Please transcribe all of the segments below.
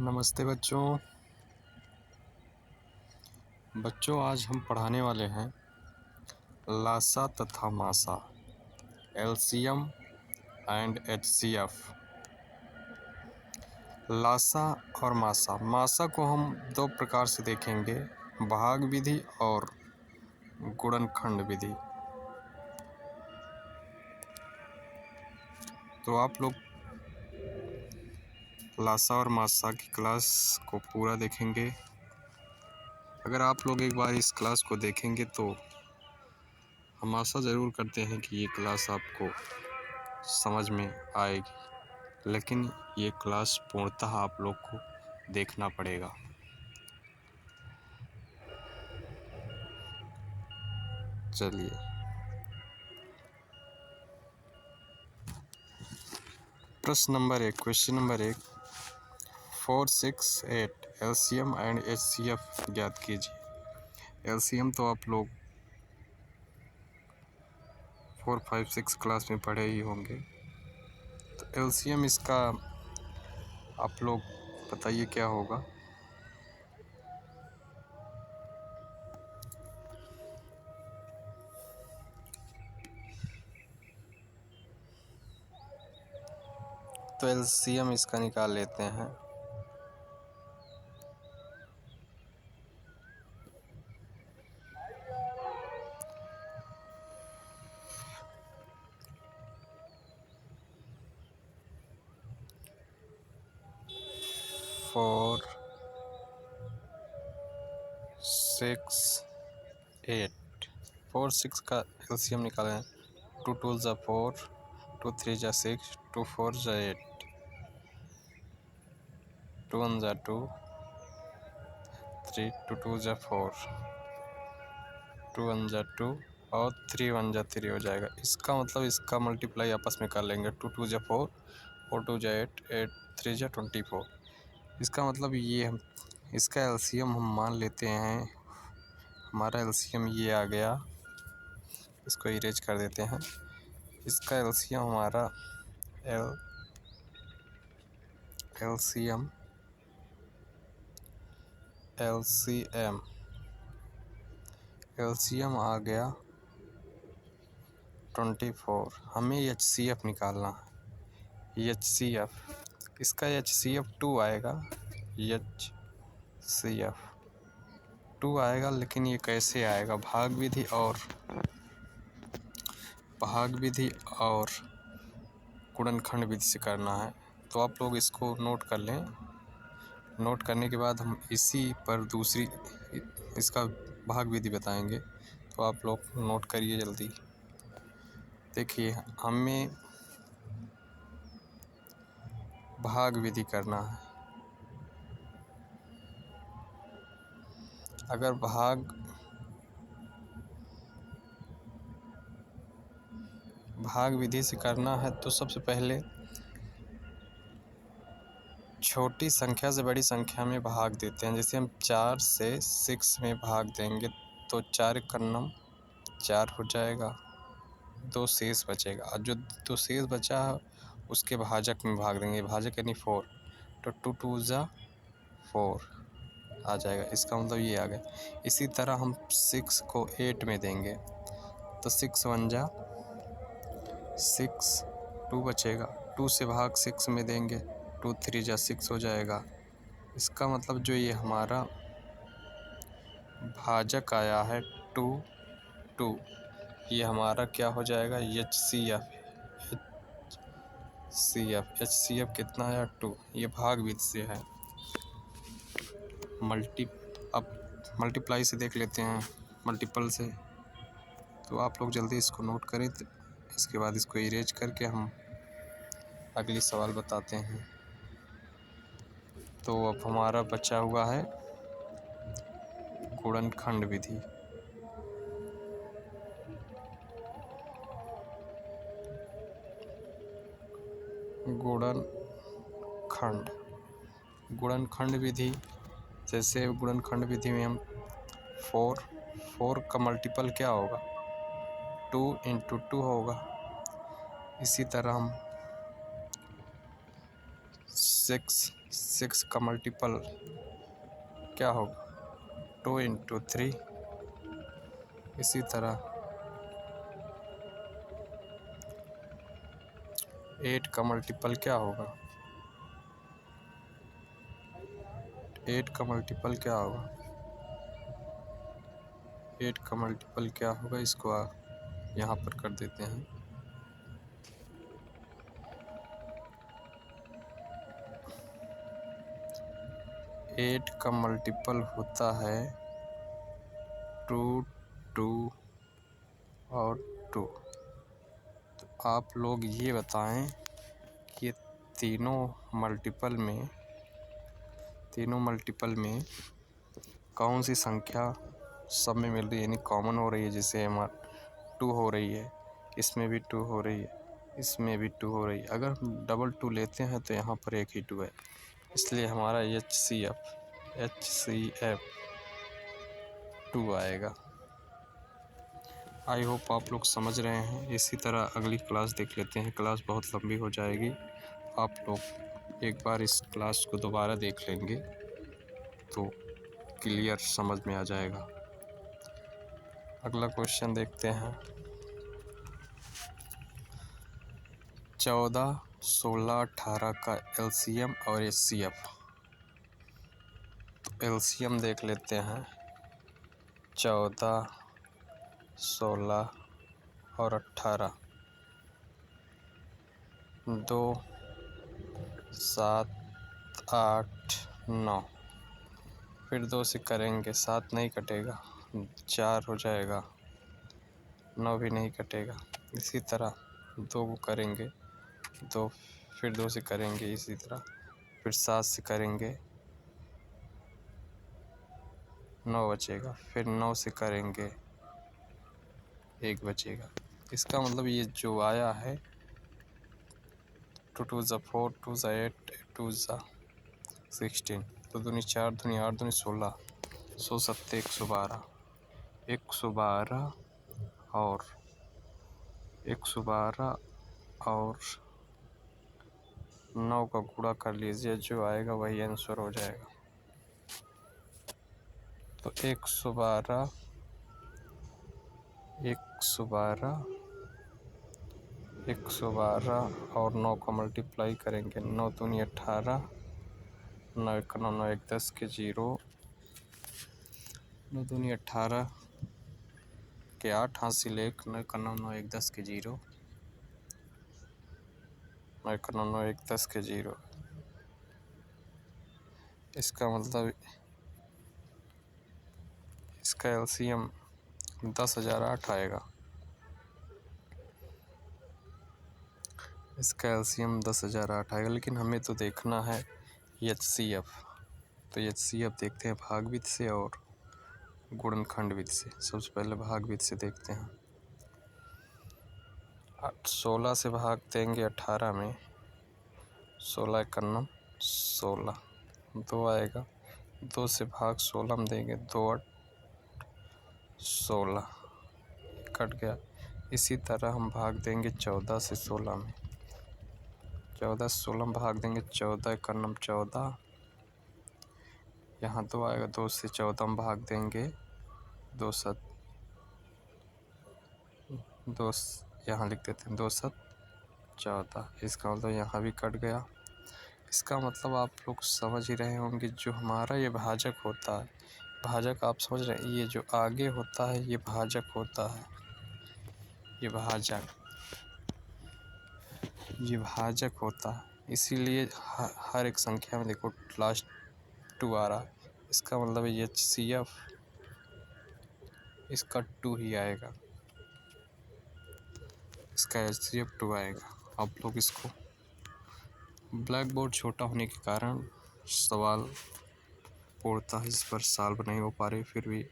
नमस्ते बच्चों आज हम पढ़ाने वाले हैं लासा तथा मासा, एलसीएम एंड एचसीएफ। लासा और मासा को हम दो प्रकार से देखेंगे, भाग विधि और गुणनखंड विधि। तो आप लोग लासा और मासा की क्लास को पूरा देखेंगे। अगर आप लोग एक बार इस क्लास को देखेंगे तो हम आशा ज़रूर करते हैं कि ये क्लास आपको समझ में आएगी, लेकिन ये क्लास पूर्णतः आप लोग को देखना पड़ेगा। चलिए, question number 1 4, 6, 8 LCM and HCF ज्ञात कीजिए। एलसीएम तो आप लोग 4, 5, 6 क्लास में पढ़े ही होंगे। तो एलसीएम इसका आप लोग बताइए क्या होगा। तो एलसीएम इसका निकाल लेते हैं। फोर 6 8 4 6 का एलसीएम निकालें। 2 2 ज़ा 4, 2 3 ज़ा 6, 2 4 ज़ा 8, 2 1 ज़ा 2, 3 2 2 ज़ा 4, 2 1 ज़ा 2 और 3 1 ज़ा 3 हो जाएगा। इसका मतलब इसका मल्टीप्लाई आपस में कर लेंगे। 2 2 ज़ा 4, 4 2 ज़ा 8, 8 3 ज़ा 24। इसका मतलब ये हम इसका एलसीएम हम मान लेते हैं। हमारा एलसीएम ये आ गया, इसको इरेज कर देते हैं। इसका एलसीएम हमारा एलसीएम आ गया 24। हमें एचसीएफ निकालना है। एचसीएफ इसका एचसीएफ 2 आएगा। एचसीएफ 2 आएगा, लेकिन ये कैसे आएगा? भाग विधि और गुणनखंड विधि से करना है। तो आप लोग इसको नोट कर लें। नोट करने के बाद हम इसी पर दूसरी इसका भाग विधि बताएंगे। तो आप लोग नोट करिए जल्दी। देखिए, हमें भाग विधि करना है। अगर भाग विधि से करना है तो सबसे पहले छोटी संख्या से बड़ी संख्या में भाग देते हैं। जैसे हम 4 से 6 में भाग देंगे तो 4 का 4 हो जाएगा, 2 शेष बचेगा और जो 2 शेष बचा है उसके भाजक में भाग देंगे। भाजक यानी 4, तो 2 2 ज़ा 4 आ जाएगा। इसका मतलब ये आ गया। इसी तरह हम 6 को 8 में देंगे तो 6 1 ज़ा 6, 2 बचेगा। 2 से भाग 6 में देंगे, 2 3 ज़ा 6 हो जाएगा। इसका मतलब जो ये हमारा भाजक आया है 2 2, ये हमारा क्या हो जाएगा? एचसीएफ कितना आया? 2। ये भाग विधि से है। अब मल्टीप्लाई से देख लेते हैं, मल्टीपल से। तो आप लोग जल्दी इसको नोट करें, तो इसके बाद इसको इरेज करके हम अगली सवाल बताते हैं। तो अब हमारा बचा हुआ है गुणनखंड विधि। गुणनखंड विधि, जैसे गुणनखंड विधि में हम 4 का मल्टीपल क्या होगा? 2 × 2 होगा। इसी तरह हम सिक्स का मल्टीपल क्या होगा? 2 इंटू 3। इसी तरह 8 का मल्टीपल क्या होगा? 8 का मल्टीपल क्या होगा? 8 का मल्टीपल क्या होगा? इसको यहाँ पर कर देते हैं। 8 का मल्टीपल होता है 2, 2 और 2। तो आप लोग ये बताएं कि तीनों मल्टीपल में कौन सी संख्या सब में मिल रही है, यानी कॉमन हो रही है। जैसे हमारा 2 हो रही है, इसमें भी 2 हो रही है, इसमें भी 2 हो रही है। अगर हम डबल 2 लेते हैं तो यहाँ पर एक ही 2 है, इसलिए हमारा HCF 2 आएगा। आई होप आप लोग समझ रहे हैं। इसी तरह अगली क्लास देख लेते हैं। क्लास बहुत लंबी हो जाएगी, आप लोग एक बार इस क्लास को दोबारा देख लेंगे तो क्लियर समझ में आ जाएगा। अगला क्वेश्चन देखते हैं। 14, 16, 18 का LCM और HCF। तो LCM देख लेते हैं। 14, 16 और 18, 2, 7, 8, 9। फिर 2 से करेंगे, 7 नहीं कटेगा, 4 हो जाएगा, 9 भी नहीं कटेगा। इसी तरह 2 को करेंगे, 2 फिर 2 से करेंगे, इसी तरह फिर 7 से करेंगे, 9 बचेगा, फिर 9 से करेंगे, 1 बचेगा। इसका मतलब ये जो आया है 2 2 4, 2 8, 2 16, तो दूनी 4, दूनी 8, दूनी 16, 100 7 112, 112 और 112 और 9 का गुणा कर लीजिए, जो आएगा वही आंसर हो जाएगा। तो 112 और 9 का मल्टीप्लाई करेंगे, 9 दूनी 18, 9 1 9, 9 1 10 के 0, 9 दूनी 18 के 8 हासिल 1, 9 1 9, 9 1 10 के 0, 9 1 9, 9 1 10 के 0। इसका मतलब इसका LCM 10,008 आएगा। इसका LCM 10,008 आएगा, लेकिन हमें तो देखना है HCF। तो HCF देखते हैं भागविध से और गुणनखंडविध से। सबसे पहले भागविध से देखते हैं। 16 से भाग देंगे 18 में, 16 1 9, 16, 2 आएगा। 2 से भाग 16 में देंगे, 2 8 16, कट गया। इसी तरह हम भाग देंगे 14 से 16 में, 14 से 16 में भाग देंगे, 14 1 9 14, यहाँ 2 आएगा। 2 से 14 में भाग देंगे, 2 7, 2 यहाँ लिख देते हैं, 2 7 14। इसका मतलब यहाँ भी कट गया। इसका मतलब आप लोग समझ ही रहे होंगे, जो हमारा ये भाजक होता है, भाजक आप समझ रहे हैं, ये जो आगे होता है ये भाजक होता है, ये भाजक होता है। इसीलिए हर एक संख्या में देखो लास्ट 2 आ रहा है। इसका मतलब ये HCF इसका 2 ही आएगा, इसका HCF 2 आएगा। आप लोग इसको, ब्लैक बोर्ड छोटा होने के कारण सवाल पूर्णतः इस पर सॉल्व नहीं हो पा रहे, फिर भी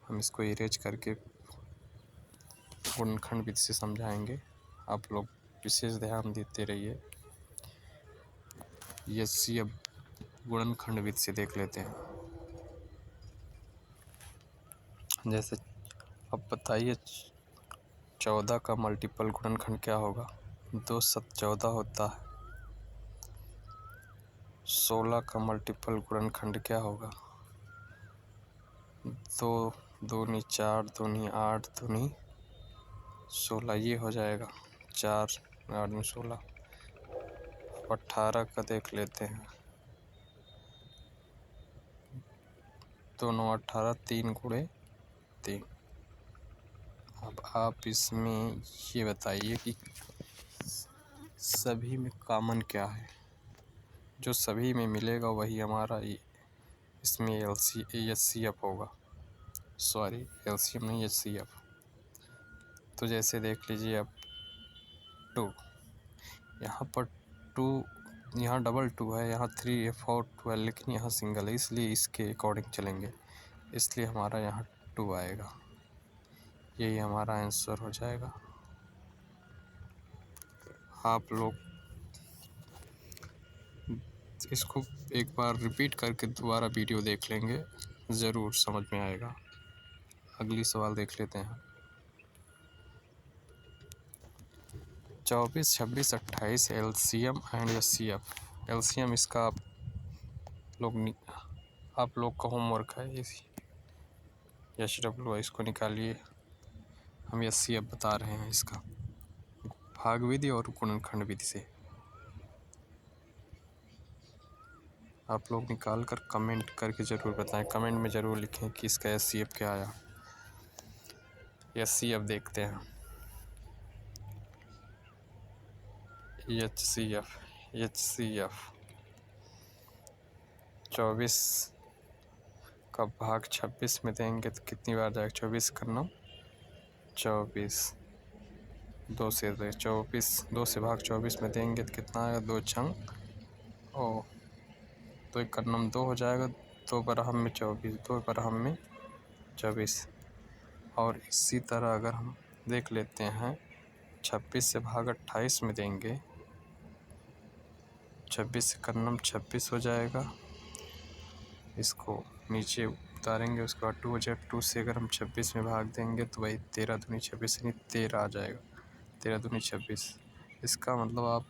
हम इसको इरेज करके गुणनखंड विधि से समझाएंगे। आप लोग विशेष ध्यान देते रहिए। HCF गुणनखंड विधि से देख लेते हैं। जैसे अब बताइए 14 का मल्टीपल गुणनखंड क्या होगा? 2 7 14 होता है, 16 का मल्टीपल गुणनखंड क्या होगा? 2 दूनी 4 दूनी 8 दूनी 16 ये हो जाएगा। 4 8 में 16। 18 का देख लेते हैं। 2 9 18 3 गुणे 3। अब आप इसमें ये बताइए कि सभी में कॉमन क्या है? जो सभी में मिलेगा वही हमारा इसमें HCF होगा। सॉरी, LCM नहीं, HCF। तो जैसे देख लीजिए अब 2, यहाँ पर 2, यहाँ डबल 2 है, यहाँ 3 है, 4 2 है, लेकिन यहाँ सिंगल है, इसलिए इसके अकॉर्डिंग चलेंगे, इसलिए हमारा यहाँ 2 आएगा। यही हमारा आंसर हो जाएगा। आप लोग इसको एक बार रिपीट करके दोबारा वीडियो देख लेंगे, ज़रूर समझ में आएगा। अगली सवाल देख लेते हैं। 24 26 28 LCM एंड HCF। LCM इसका आप लोग का होमवर्क है, HW इसको निकालिए। हम HCF बता रहे हैं इसका भाग विधि और गुणनखंड विधि से। आप लोग निकाल कर कमेंट करके ज़रूर बताएं। कमेंट में ज़रूर लिखें कि इसका HCF क्या आया। HCF देखते हैं। HCF 24 का भाग 26 में देंगे तो कितनी बार जाएगा? 24 करना 24, 2 से 24, 2 से भाग 24 में देंगे तो कितना आएगा? 2 छंग ओ 2 करनम 2 हो जाएगा। 2 बराबर में 24, 2 बराबर में 24। और इसी तरह अगर हम देख लेते हैं 26 से भाग 28 में देंगे, 26 से करनम 26 हो जाएगा। इसको नीचे उतारेंगे, उसके बाद 2 हो जाएगा। 2 से अगर हम 26 में भाग देंगे तो वही 13 दूनी 26 यानी 13 आ जाएगा। 13 दूनी 26। इसका मतलब आप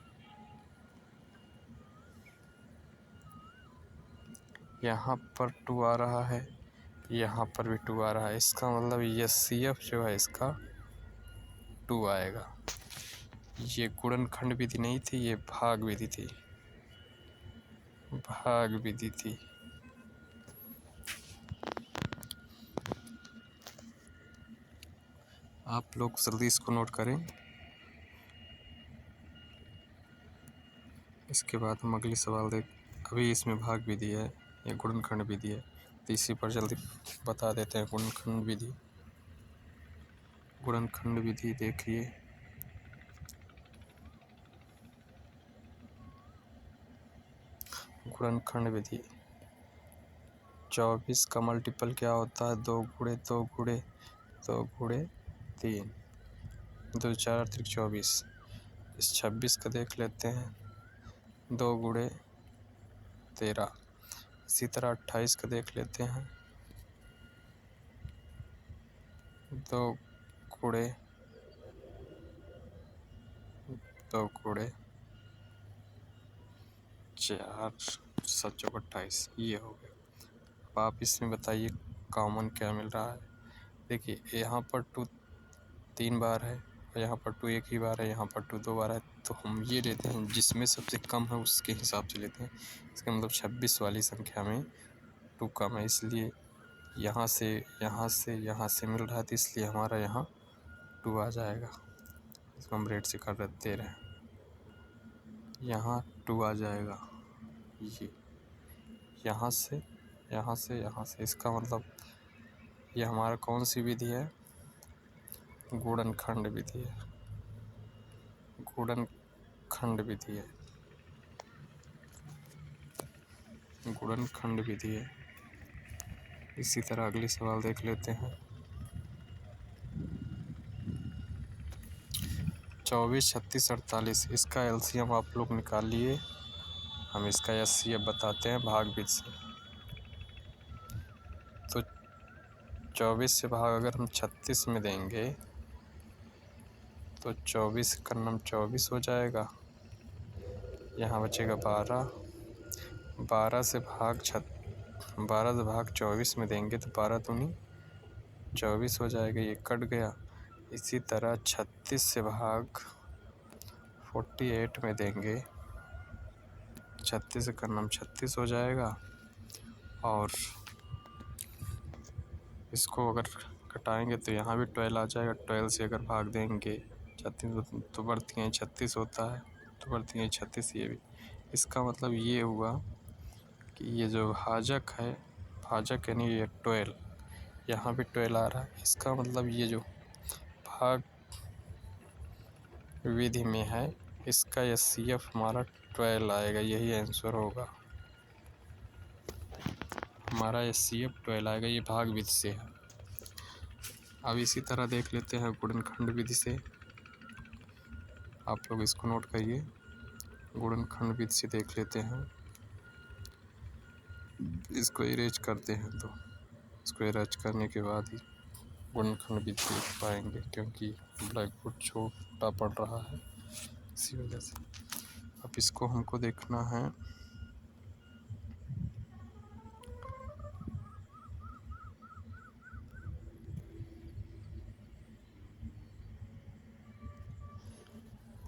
यहाँ पर 2 आ रहा है, यहाँ पर भी 2 आ रहा है। इसका मतलब HCF जो है इसका 2 आएगा। ये गुणनखंड विधि नहीं थी, ये भाग विधि थी। भाग विधि थी। आप लोग जल्दी इसको नोट करें। इसके बाद हम अगली सवाल अभी इसमें भाग विधि है, ये गुणनखंड विधि है, तो इसी पर जल्दी बता देते हैं। गुणनखंड विधि, गुणनखंड विधि देखिए। गुणनखंड विधि 24 का मल्टीपल क्या होता है? 2 गुणे 2 गुणे 2 गुणे 3, 2 4 3 24। इस 26 का देख लेते हैं, 2 गुणे 13। इसी तरह 28 का देख लेते हैं, 2 गुणे 2 गुणे 4 7 चौक 28। ये हो गया। अब आप इसमें बताइए कॉमन क्या मिल रहा है? देखिए यहाँ पर 2 3 बार है, और यहाँ पर 2 एक ही बार है, यहाँ पर 2 2 बार है। तो हम ये लेते हैं जिसमें सबसे कम है उसके हिसाब से लेते हैं। इसका मतलब 26 वाली संख्या में 2 कम है, इसलिए यहाँ से यहाँ से यहाँ से मिल रहा है, तो इसलिए हमारा यहाँ 2 आ जाएगा। इसको हम रेट से कर दे रहे हैं, यहाँ 2 आ जाएगा। ये यहाँ से यहाँ से यहाँ से, इसका मतलब ये हमारा कौन सी विधि है? गुणनखंड विधि है। गुणनखंड विधि है। गुणनखंड विधि है। इसी तरह अगली सवाल देख लेते हैं। 24 36 48, इसका LCM आप लोग निकालिए। हम इसका HCF बताते हैं भाग विधि से। तो 24 से भाग अगर हम 36 में देंगे तो 24 करनम 24 हो जाएगा। यहाँ बचेगा 12, 12 से भाग 24 में देंगे तो 12 दूनी 24 हो जाएगा, ये कट गया। इसी तरह 36 से भाग 48 में देंगे, 36 का नाम 36 हो जाएगा। और इसको अगर कटाएंगे तो यहाँ भी 12 आ जाएगा। 12 से अगर भाग देंगे 36 तो बढ़ती हैं 36 होता है, तो बढ़ती हैं 36 ये भी। इसका मतलब ये हुआ कि ये जो भाजक है, भाजक यानी ये 12, यहाँ भी 12 आ रहा है। इसका मतलब ये जो भाग विधि में है, इसका HCF हमारा 12 आएगा, यही आंसर होगा हमारा। HCF 12 आएगा, ये भाग विधि से है। अब इसी तरह देख लेते हैं गुणनखंड विधि से। आप लोग इसको नोट करिए, गुणनखंड विधि से देख लेते हैं। इसको इरेज करते हैं तो इसको इरेज करने के बाद ही गुणनखंड विधि देख पाएंगे, क्योंकि ब्लैक बोर्ड छोटा पड़ रहा है इसी वजह से। अब इसको हमको देखना है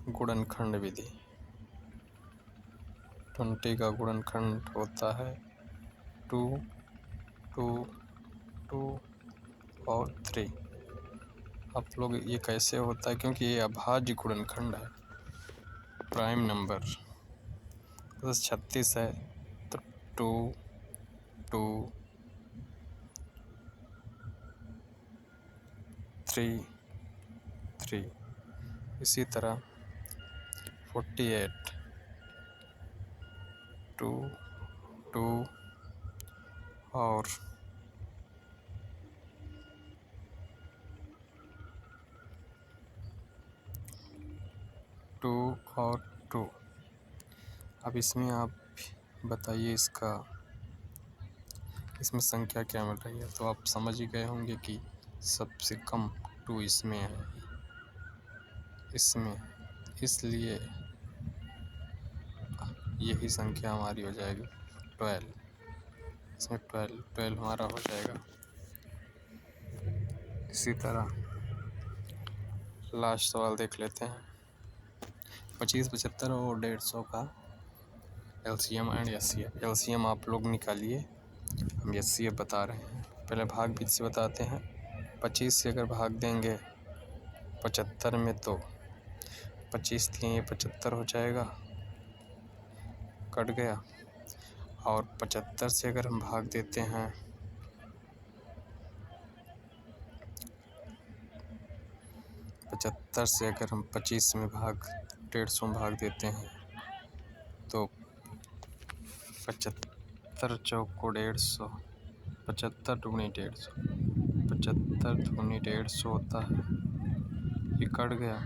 गुणनखंड विधि। 20 का गुणनखंड होता है 2, 2, 2 और 3। आप लोग ये कैसे होता है, क्योंकि ये अभाज्य गुणनखंड है, प्राइम नंबर। तो 36 है तो 2, 2, 3, 3। इसी तरह 48 2, 2 और 2 और 2। अब इसमें आप बताइए इसमें संख्या क्या मिल रही है। तो आप समझ ही गए होंगे कि सबसे कम 2 इसमें है, इसलिए यही संख्या हमारी हो जाएगी 12। इसमें 12 हमारा हो जाएगा। इसी तरह लास्ट सवाल देख लेते हैं। 25, 75 और 150 का LCM एंड HCF। LCM आप लोग निकालिए, हम HCF बता रहे हैं। पहले भाग विधि से बताते हैं। 25 से अगर भाग देंगे 75 में तो 25 दिए 75 हो जाएगा, कट गया। और 75 से अगर हम भाग देते हैं 75 से अगर हम 25 में भाग 150 में भाग देते हैं तो 75 चौको 150, 75 दूनी 150, 75 दूनी 150 होता है, ये कट गया।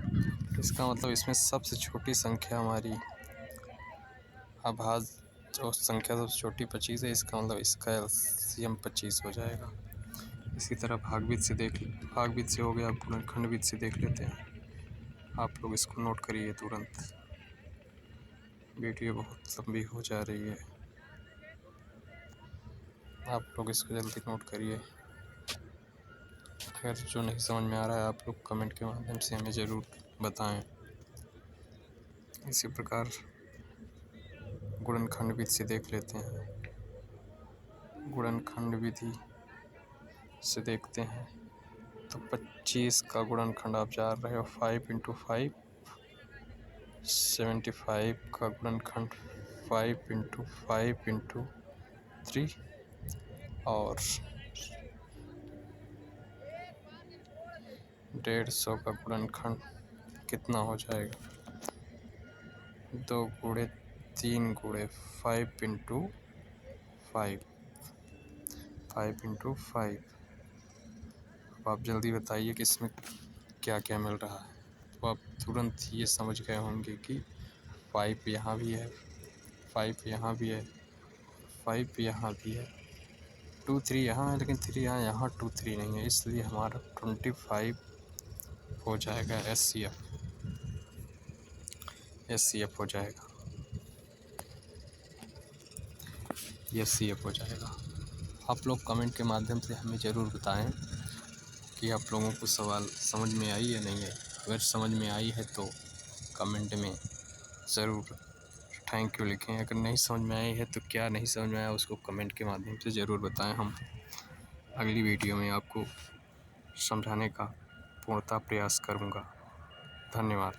इसका मतलब इसमें सबसे छोटी संख्या हमारी अभाज्य जो संख्या सबसे छोटी 25 है, इसका मतलब इसका LCM 25 हो जाएगा। इसी तरह भागविधि से हो गया। गुणनखंड विधि से देख लेते हैं। आप लोग इसको नोट करिए तुरंत, वीडियो बहुत लंबी हो जा रही है। आप लोग इसको जल्दी नोट करिए। अगर जो नहीं समझ में आ रहा है आप लोग कमेंट के माध्यम से हमें ज़रूर बताएं। इसी प्रकार गुणनखंड विधि से देख लेते हैं। गुणनखंड विधि से देखते हैं तो 25 का गुणनखंड आप जा रहे हो 5 × 5, 75 का गुणनखंड 5 × 5 × 3 और 150 का गुणनखंड कितना हो जाएगा, 2 × 3 × 5 × 5, 5 × 5। अब आप जल्दी बताइए कि इसमें क्या क्या मिल रहा है। तो आप तुरंत ये समझ गए होंगे कि 5 यहाँ भी है, 5 यहाँ भी है, 5 यहाँ भी है, 2, 3 यहाँ है, लेकिन 3 यहाँ 2, 3 नहीं है, इसलिए हमारा 25 हो जाएगा। SCF हो जाएगा। यह CF हो जाएगा। आप लोग कमेंट के माध्यम से हमें ज़रूर बताएं कि आप लोगों को सवाल समझ में आई या नहीं आई। अगर समझ में आई है तो कमेंट में ज़रूर थैंक यू लिखें। अगर नहीं समझ में आई है तो क्या नहीं समझ में आया उसको कमेंट के माध्यम से ज़रूर बताएं। हम अगली वीडियो में आपको समझाने का पूर्णतः प्रयास करूँगा। धन्यवाद।